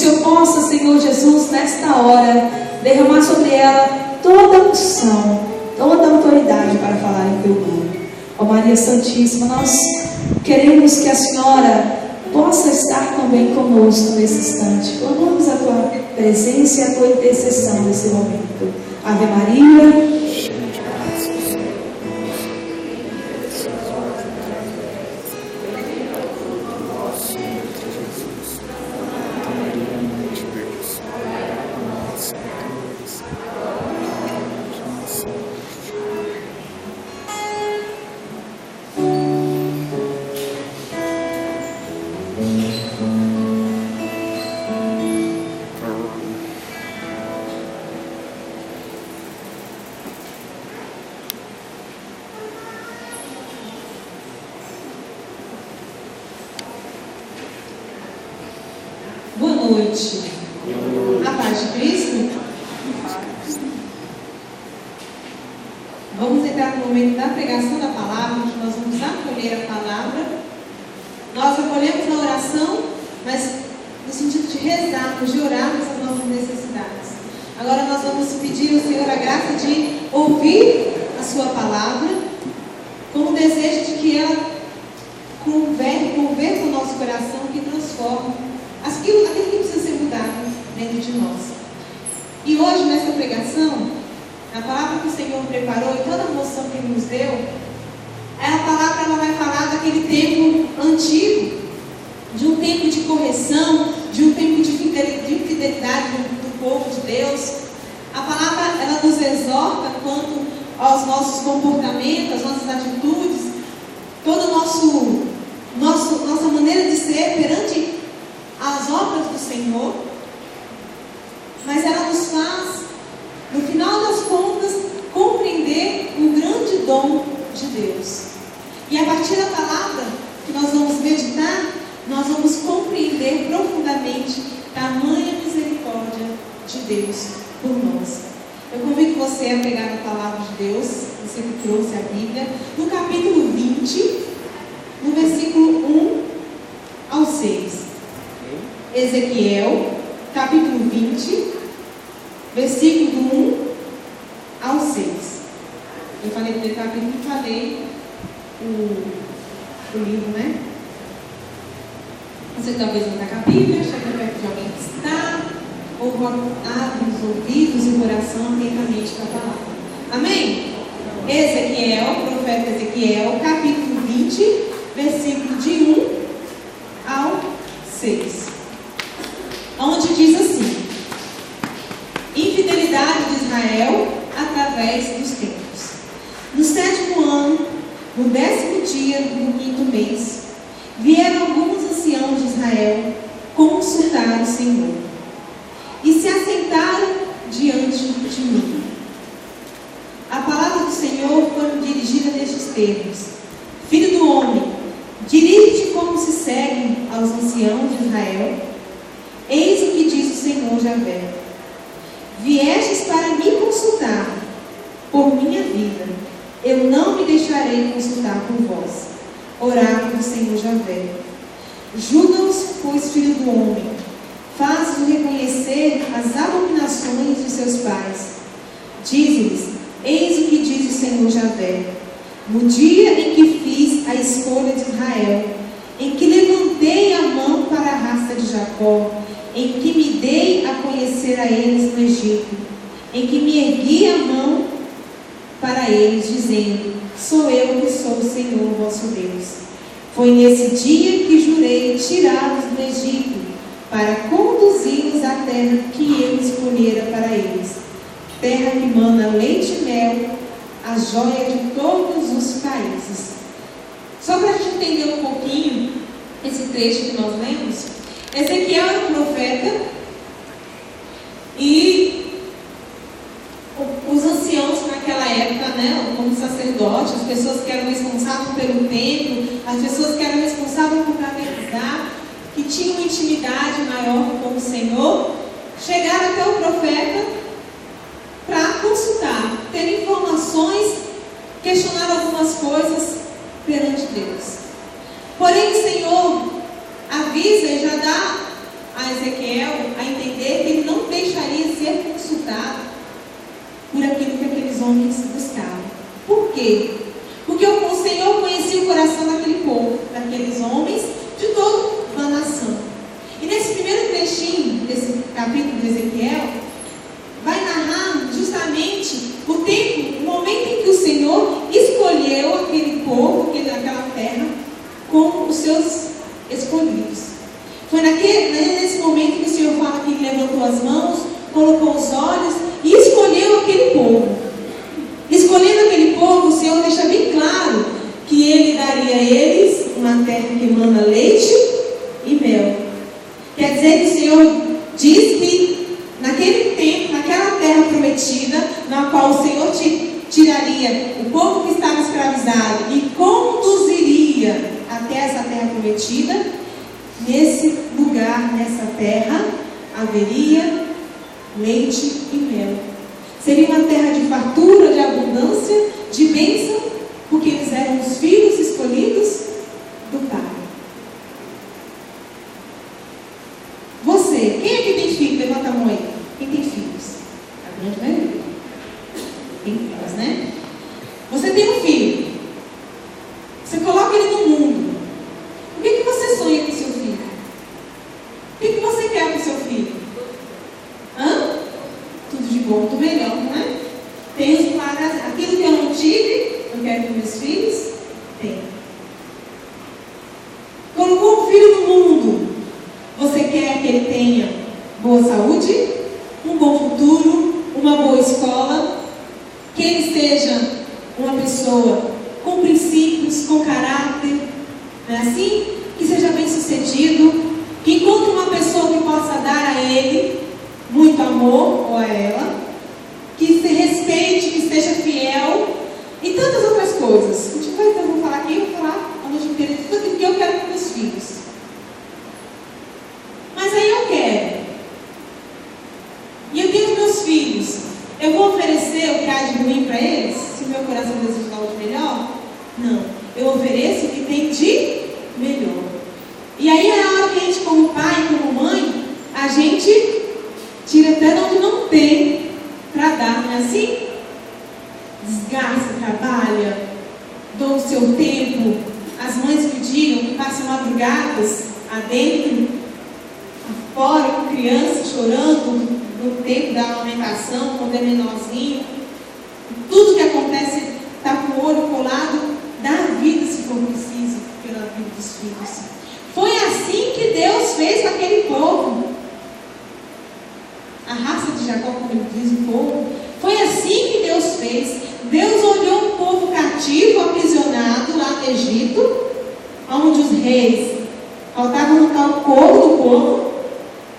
Senhor possa, Senhor Jesus, nesta hora, derramar sobre ela toda a unção, toda a autoridade para falar em teu nome. Ó Maria Santíssima, nós queremos que a Senhora possa estar também conosco nesse instante. Clamamos a tua presença e a tua intercessão nesse momento. Ave Maria. Boa noite. A paz de Cristo. Vamos entrar no momento da pregação da palavra, onde nós vamos acolher a palavra. Nós acolhemos na oração, mas no sentido de rezarmos, de orarmos as nossas necessidades. Agora nós vamos pedir ao Senhor a graça de ouvir a sua palavra, com o desejo de que ela converta o nosso coração, que transforme aquilo que precisa ser mudado dentro de nós. E hoje, nessa pregação, a palavra que o Senhor preparou e toda a moção que Ele nos deu, a palavra ela vai falar daquele tempo antigo, de um tempo de correção, de um tempo de fidelidade do povo de Deus. A palavra ela nos exorta quanto aos nossos comportamentos, às nossas atitudes, toda nossa maneira de ser perante as obras do Senhor, mas ela nos faz, no final das contas, compreender o grande dom de Deus. E a partir da palavra que nós vamos meditar, nós vamos compreender profundamente tamanha misericórdia de Deus por nós. Eu convido você a pegar a palavra de Deus, você que trouxe a Bíblia, no capítulo 20, no versículo 1 ao 6. Ezequiel, capítulo 20, versículo do 1 ao 6. Eu falei primeiro capítulo e falei o livro, né? Você talvez não está com a Bíblia, chega perto de alguém que está, ou abre os ouvidos e o coração atentamente para a palavra. Amém? Ezequiel, profeta Ezequiel, capítulo 20, versículo de 1 ao 6. Onde diz assim: infidelidade de Israel através dos tempos. No 7º ano, no 10º dia do 5º mês, vieram alguns anciãos de Israel consultar o Senhor e se assentaram diante de mim. A palavra do Senhor foi dirigida nestes termos: Filho do homem, dirige-te como se seguem aos anciãos de Israel. Eis o que diz o Senhor Javé: viestes para me consultar por minha vida, eu não me deixarei consultar por vós. Oráculo do Senhor Javé. Julga-os, pois, filho do homem, faz-os reconhecer as abominações de seus pais. Dize-lhes: eis o que diz o Senhor Javé: no dia em que fiz a escolha de Israel, em que levantei a mão para a raça de Jacó, em que me dei a conhecer a eles no Egito, em que me ergui a mão para eles, dizendo: sou eu que sou o Senhor vosso Deus. Foi nesse dia que jurei tirá-los do Egito, para conduzi-los à terra que eu escolhera para eles, terra que mana leite e mel, a joia de todos os países. Só para a gente entender um pouquinho esse trecho que nós lemos, Ezequiel era um profeta e os anciãos naquela época, né, como sacerdotes, as pessoas que eram responsáveis pelo templo, as pessoas que eram responsáveis por organizar, que tinham uma intimidade maior com o Senhor, chegaram até o profeta para consultar, ter informações, questionar algumas coisas perante Deus. Porém, o Senhor avisa e já dá a Ezequiel escravizado por aquilo que aqueles homens buscavam. Por quê? Porque o Senhor conhecia o coração daquele povo, daqueles homens, de toda a nação. E nesse primeiro trechinho, desse capítulo de Ezequiel, vai narrar justamente o tempo, o momento em que o Senhor escolheu aquele povo, aquela terra, como os seus escolhidos. Foi nesse momento que o Senhor fala que ele levantou as mãos, colocou os olhos e escolheu aquele povo. Escolhendo aquele povo, o Senhor deixa bem claro que Ele daria a eles uma terra que emana leite e mel. Quer dizer que o Senhor diz que naquele tempo, naquela terra prometida, na qual o Senhor tiraria o povo que estava escravizado e conduziria até essa terra prometida, nesse lugar, nessa terra, haveria leite e mel. Seria uma terra de fartura, de abundância, de bênção, porque eles eram os filhos escolhidos do Pai. Você, quem aqui tem filho? Levanta a mão aí. Quem tem filhos? A grande maioria. Tem filhos, né? Você tem um filho. Você coloca ele no mundo. O que você sonha com seu filho? O que você quer com seu filho? Hã? Tudo de bom, tudo melhor, não é? Tem os quadros, aquilo que eu não tive, eu quero com meus filhos? Tem. Colocou um filho no mundo, você quer que ele tenha boa saúde, um bom futuro, uma boa escola, que ele seja uma pessoa com princípios, com caráter, não é assim? Que seja bem sucedido, que encontre uma pessoa que possa dar a ele muito amor, ou a ela, que se respeite, que seja fiel, e tantas outras coisas. Eu vou falar aqui, eu vou falar a noite inteira de tudo que eu quero com meus filhos. Mas aí eu quero. E eu tenho meus filhos. Eu vou oferecer o que há de ruim para eles? Se o meu coração deseja algo de melhor? Não. Eu ofereço o que tem de melhor. E aí é a hora que a gente, como pai, como mãe, a gente tira até de onde não tem para dar, não é assim? Desgasta, trabalha, dou o seu tempo. As mães que digam que passam madrugadas adentro, fora, com criança chorando no tempo da amamentação, quando é menorzinho. Tudo que acontece está com o olho colado, dá vida se for preciso, pela vida dos filhos. Foi assim que Deus fez com aquele povo. A raça de Jacó, como ele diz, o povo. Foi assim que Deus fez. Deus olhou um povo cativo, aprisionado lá no Egito, onde os reis faltavam montar o corpo do povo,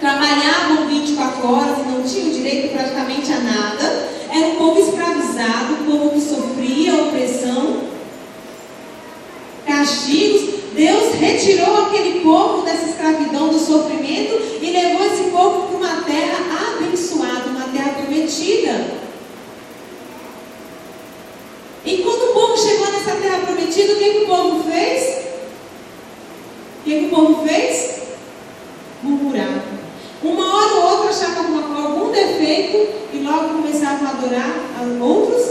trabalhavam 24 horas e não tinham direito praticamente a nada. Era um povo escravizado, um povo que sofria opressão, castigos. Deus retirou aquele povo dessa escravidão, do sofrimento, e levou esse povo para uma terra abençoada, uma terra prometida. E quando o povo chegou nessa terra prometida, o que o povo fez? O que o povo fez? Murmurar. Uma hora ou outra achavam algum defeito e logo começavam a adorar a outros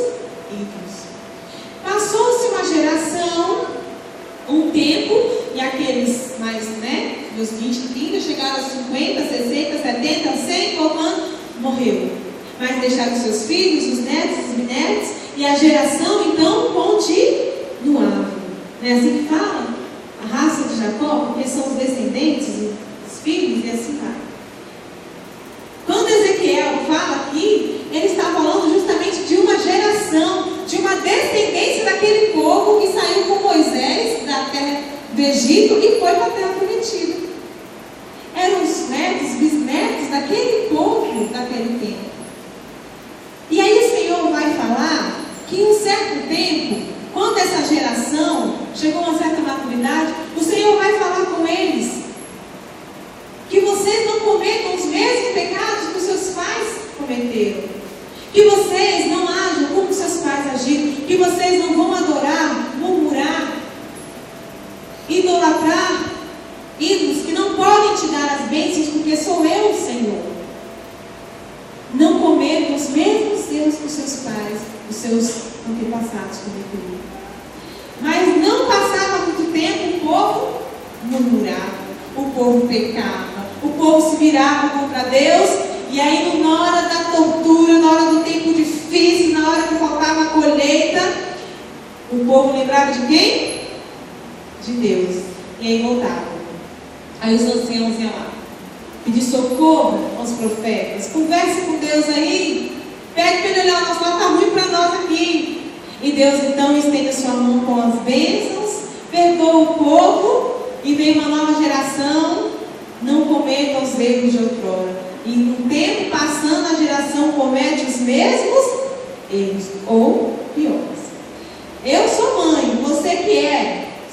ídolos. Passou-se uma geração, um tempo, e aqueles mais, dos 20, 30, chegaram aos 50, 60, 70, 100, colocando, morreu. Mas deixaram seus filhos, os netos, os bisnetos, e a geração então continuava. Não é assim que fala? A raça de Jacó, porque são os descendentes, os filhos, e assim vai. Quando Ezequiel fala aqui, ele está falando justamente de uma geração, de uma descendência daquele povo que saiu com Moisés da terra do Egito e foi para a terra prometida. Eram os netos, bisnetos daquele povo daquele tempo. E aí o Senhor vai falar que em um certo tempo, quando essa geração chegou a uma certa maturidade, o Senhor vai falar com eles que vocês não cometam os mesmos pecados que os seus pais cometeram, que vocês não ajam como seus pais agiram, que vocês não vão adorar, murmurar, idolatrar ídolos que não podem te dar as bênçãos, porque sou eu, Senhor. Não cometam cometam os mesmos erros que os seus pais, os seus antepassados cometeram. Mas não passava muito tempo, o povo murmurava, o povo pecava, o povo se virava contra Deus, e aí na hora da tortura, na hora do tempo difícil, na hora que faltava a colheita, o povo lembrava de quem? De Deus. E aí voltava. Aí os anciãos iam lá pedir socorro aos profetas. Converse com Deus aí. Pede para ele olhar, nosso lado está ruim para nós aqui. E Deus então estende a sua mão com as bênçãos, perdoa o povo e vem uma nova geração. Não cometa os erros de outrora. E no tempo passando, a geração comete os mesmos erros, ou piores. Eu sou mãe, você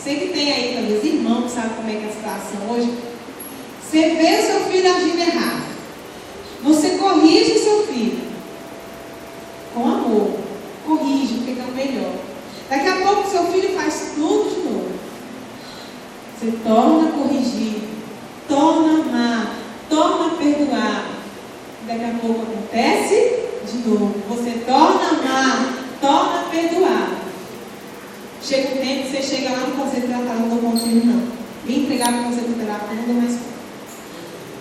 que tem aí talvez irmão que sabe como é que é a situação hoje. Você vê o seu filho agindo errado. Você corrige o seu filho com amor. Corrige, fica melhor. Daqui a pouco o seu filho faz tudo de novo. Você torna a corrigir, torna a amar, torna a perdoar. Daqui a pouco acontece de novo. Você torna a amar, torna a perdoar. Chega um tempo que você chega lá no conselho tutelar, não dou conselho não. Vim entregar para o conselho tutelar, não dou mais conta.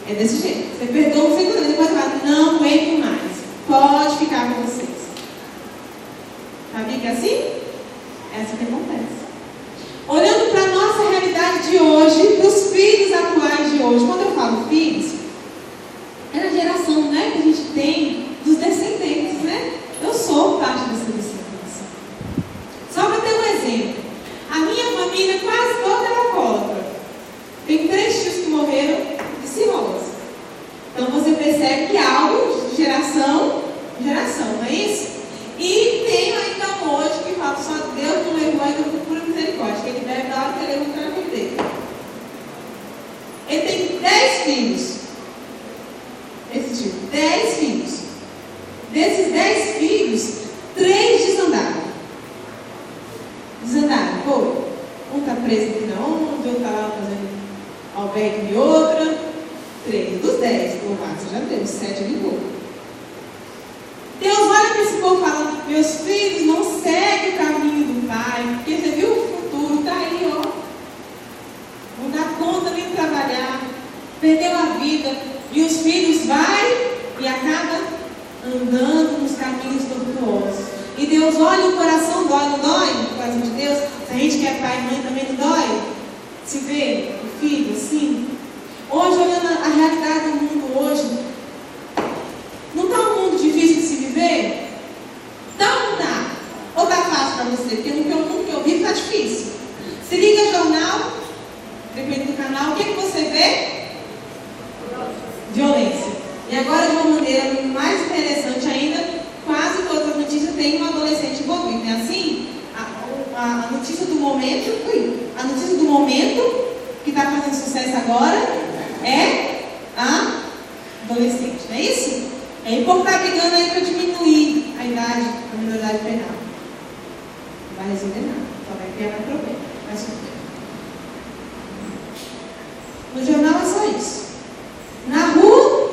É desse jeito. Você perdoa o conselho tutelar, depois fala, não aguento mais. Pode ficar com vocês. Sabia que é assim? É assim que acontece. Olhando para a nossa realidade de hoje, para os filhos atuais de hoje. Quando eu falo filhos, é na geração, né, que a gente tem dos descendentes, né? Eu sou parte dessa descendência. Só para ter um exemplo. A minha família quase toda era alcoólatra. Tem 3 tios que morreram de cirrose. Então você percebe que é algo de geração em geração, não é isso? E tem ainda hoje que fala, só Deus não levou ainda por pura misericórdia, que ele bebe da hora que ele levou para a vida dele. Ele tem 10 filhos. Esse tipo, 10 filhos. Desses 10 filhos, 3 desandaram. Pô, um está preso aqui na onde, outro está lá fazendo albergue de outra. 3 dos 10, louvado seja Deus, 7 ligou. Deus olha para esse povo e fala, meus filhos, não seguem o caminho do Pai, porque você viu o futuro, está aí, ó. Não dá conta nem de trabalhar, perdeu a vida, e os filhos vai e acaba andando nos caminhos tortuosos. E Deus olha, o coração dói, não dói? O coração de Deus, se a gente que é pai e mãe também não dói? Se vê o filho assim? Hoje, olhando a realidade do mundo hoje, não está um mundo difícil de se viver? Tá ou não tá? Ou tá fácil para você? Porque no mundo que eu vivo está difícil. Se liga jornal, depende do canal, o que você vê? Violência. E agora, de uma maneira mais interessante ainda, quase todas as notícias têm um adolescente envolvido, não é assim? A notícia do momento, a notícia do momento que está fazendo sucesso agora é a adolescente, não é isso? É o povo está brigando aí para diminuir a idade, a minoridade penal. Não vai resolver nada, só vai criar mais problema. Vai sofrer. No jornal é só isso. Na rua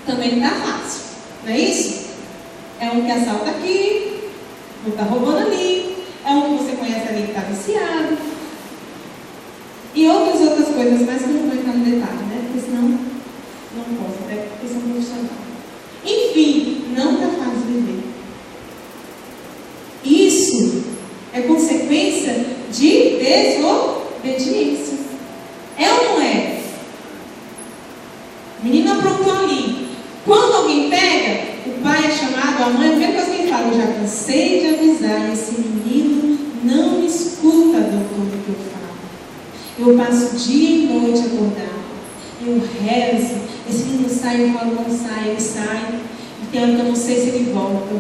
também não está fácil, não é isso? É um que assalta aqui, um está roubando ali, é um que você conhece ali que está viciado. E outras coisas, mas que eu não vou entrar no detalhe, né? Porque senão não posso, até porque são profissionais. Enfim, não está fácil viver. Isso é consequência de desobediência. É ou não é? O menino aprontou ali. Quando alguém pega, o pai é chamado, a mãe, a primeira coisa que ele fala, eu já cansei de avisar, esse menino não me escuta, doutor, do que eu falo. Eu passo dia e noite acordado. Eu rezo. Esse menino sai, eu falo, não sai, ele sai. E tem hora que eu não sei se ele volta.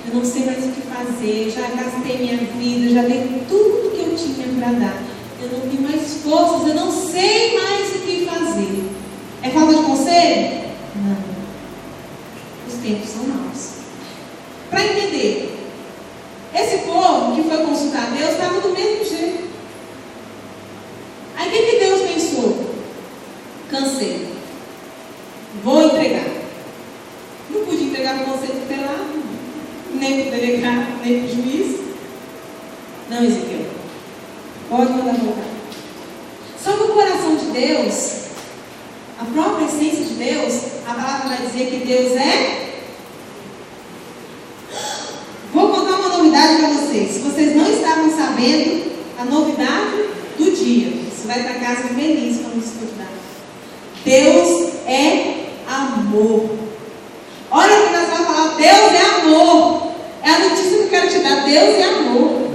Eu não sei mais o que fazer. Já gastei minha vida, já dei tudo que eu tinha para dar. Eu não tenho mais forças, eu não sei mais o que fazer. É falta de conselho? Não. Os tempos são maus. Para entender, esse povo que foi consultar Deus estava do mesmo jeito. Aí o que Deus pensou? Cansei. Vou entregar. Não pude nem para o delegado, nem para o juiz. Não, Ezequiel. Pode mandar voltar. Só que o coração de Deus, a própria essência de Deus, a palavra vai dizer que Deus é... Vou contar uma novidade para vocês. Se vocês não estavam sabendo, a novidade do dia. Você vai para casa feliz quando escutar. Deus é amor. Olha o que nós vamos falar. Deus é amor. É a notícia que eu quero te dar. Deus é amor.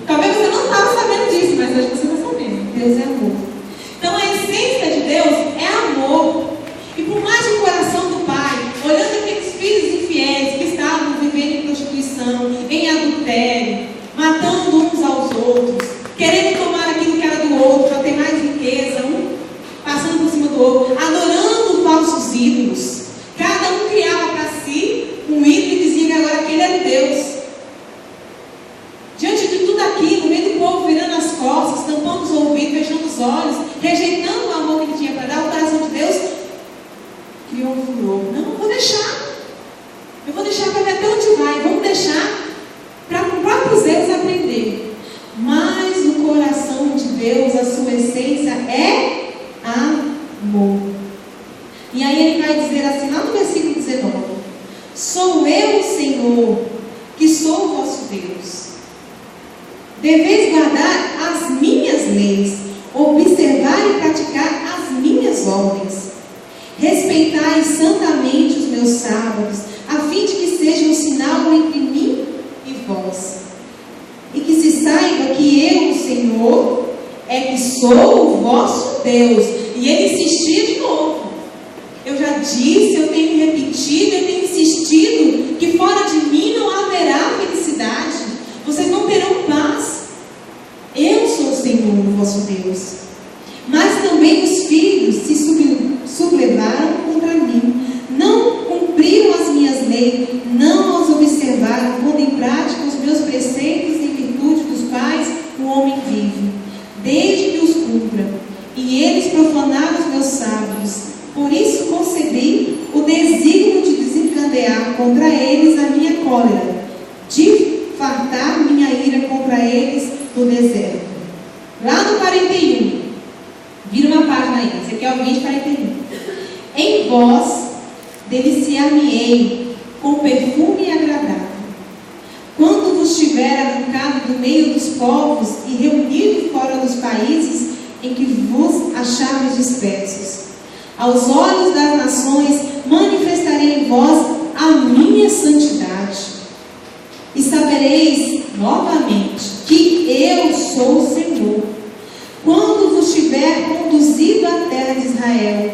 Talvez você não estava sabendo disso, mas hoje você está sabendo. Deus é amor. Então a essência de Deus é amor. E por mais que o coração do Pai, olhando aqueles filhos infiéis que estavam vivendo em prostituição, em adultério, matando uns aos outros, querendo tomar aquilo que era do outro para ter mais riqueza, um passando por cima do outro, adorando falsos ídolos. Cada um criava para si um ídolo e dizia que agora aquele era Deus. Diante de tudo aquilo, no meio do povo virando as costas, tampando os ouvidos, fechando os olhos, rejeitando o amor que ele tinha para dar, o coração de Deus criou um furor. Não, eu vou deixar. Eu vou deixar para ver até onde vai. Vamos deixar para com próprios erros aprender. Mas o coração de Deus, a sua essência é amor. E aí ele vai dizer assim, lá no versículo 19: sou eu, Senhor, que sou o vosso Deus. Deveis guardar as minhas leis, observar e praticar as minhas ordens. Respeitai santamente os meus sábados, a fim de que seja um sinal entre mim e vós. E que se saiba que eu, Senhor, é que sou o vosso Deus. E ele insistia de novo. Eu já disse, eu tenho repetido, eu tenho insistido que fora de mim não haverá felicidade. Vocês não terão paz. Eu sou o Senhor, o vosso Deus. Mas também os filhos se sublevaram contra mim. Não cumpriram as minhas leis, não as observaram, pondo em prática os meus preceitos em virtude dos quais o homem vive, desde que os cumpra. E eles profanaram os meus sábados. Por isso concebi o desígnio de desencadear contra eles a minha cólera, de fartar minha ira contra eles no deserto. Lá no 41, vira uma página aí, esse aqui é o 20:41. Em vós deliciar-me-ei com perfume agradável, quando vos tiver arrancado do meio dos povos e reunido fora dos países em que vos acháveis dispersos. Aos olhos das nações manifestarei em vós a minha santidade, e sabereis novamente que eu sou o Senhor, quando vos tiver conduzido à terra de Israel,